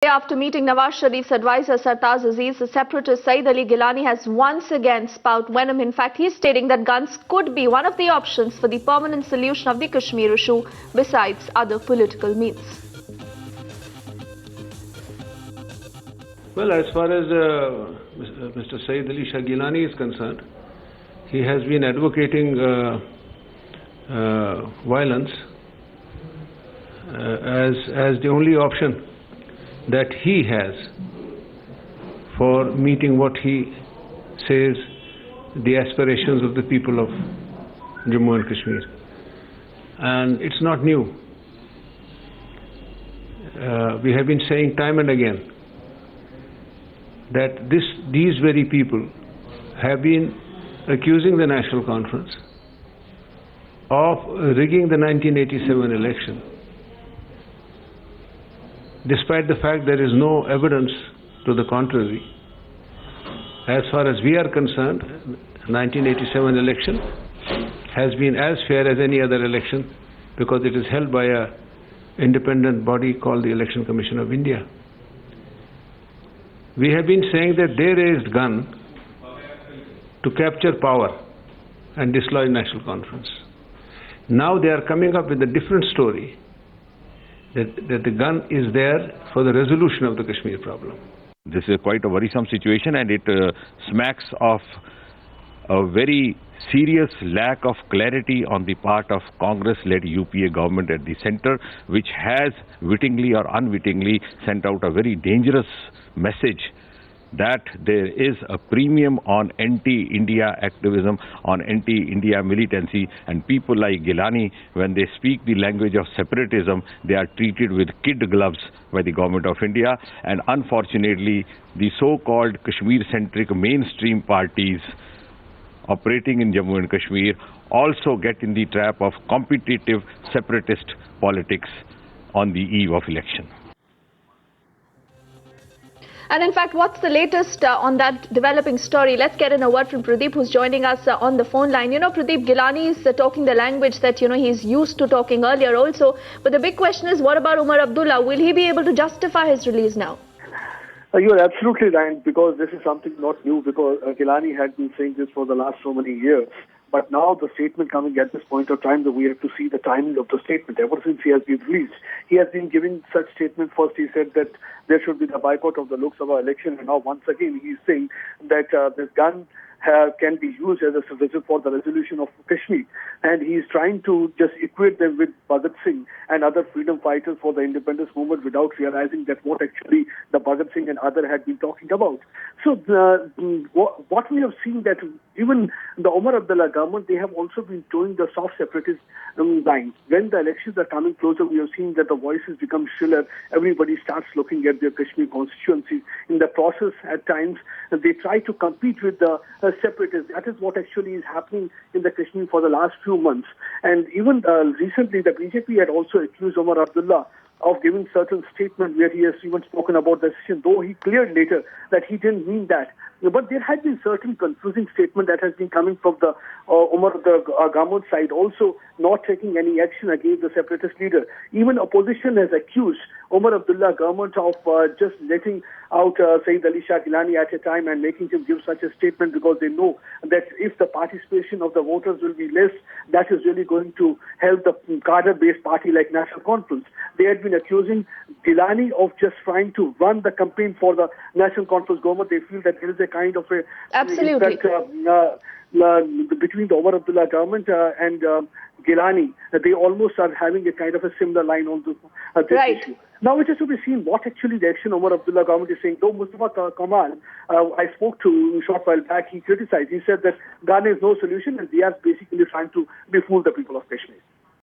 After meeting Nawaz Sharif's advisor Sartaaj Aziz, the separatist Saeed Ali Geelani has once again spouted venom. In fact, he is stating that guns could be one of the options for the permanent solution of the Kashmir issue, besides other political means. Well, as far as Mr. Saeed Ali Shah Geelani is concerned, he has been advocating violence as the only option that he has for meeting what he says the aspirations of the people of Jammu and Kashmir. And it's not new. We have been saying time and again that these very people have been accusing the National Conference of rigging the 1987 election, despite the fact there is no evidence to the contrary. As far as we are concerned, 1987 election has been as fair as any other election because it is held by an independent body called the Election Commission of India. We have been saying that they raised gun to capture power and dislodge National Conference. Now they are coming up with a different story, that the gun is there for the resolution of the Kashmir problem. This is quite a worrisome situation, and it smacks of a very serious lack of clarity on the part of Congress-led UPA government at the center, which has wittingly or unwittingly sent out a very dangerous message that there is a premium on anti-India activism, on anti-India militancy, and people like Geelani, when they speak the language of separatism, they are treated with kid gloves by the government of India. And unfortunately, the so-called Kashmir-centric mainstream parties operating in Jammu and Kashmir also get in the trap of competitive separatist politics on the eve of election. And in fact, what's the latest on that developing story? Let's get in a word from Pradeep, who's joining us on the phone line. Pradeep, Geelani is talking the language that, he's used to talking earlier also. But the big question is, what about Omar Abdullah? Will he be able to justify his release now? You're absolutely right, because this is something not new, because Geelani had been saying this for the last so many years. But now the statement coming at this point of time, that we have to see the timing of the statement. Ever since he has been released, he has been giving such statements. First he said that there should be the boycott of the Lok Sabha election, and now once again he's saying that this gun can be used as a solution for the resolution of Kashmir. And he is trying to just equate them with Bhagat Singh and other freedom fighters for the independence movement without realizing that what actually the Bhagat Singh and other had been talking about. So what we have seen, that even the Omar Abdullah government, they have also been towing the soft separatist lines. When the elections are coming closer, we have seen that the voices become shriller. Everybody starts looking at their Kashmir constituencies. In the process, at times, they try to compete with the separatists. That is what actually is happening in the Kashmir for the last few months. And even recently, the BJP had also accused Omar Abdullah of giving certain statements where he has even spoken about the decision, though he cleared later that he didn't mean that. But there had been certain confusing statement that has been coming from the government side, also not taking any action against the separatist leader. Even opposition has accused Omar Abdullah government of just letting out Saeed Ali Shah Geelani at a time and making him give such a statement, because they know that if the participation of the voters will be less, that is really going to help the cadre-based party like National Conference. They had been accusing Geelani of just trying to run the campaign for the National Conference government. They feel that there is a kind of a absolutely between the Omar Abdullah government and Geelani, they almost are having a kind of a similar line on this issue. Now it has to be seen what actually the action Omar Abdullah government is saying. Though Mustafa Kamal, I spoke to a short while back, he criticized. He said that Ghana is no solution and they are basically trying to befool the people of Kashmir.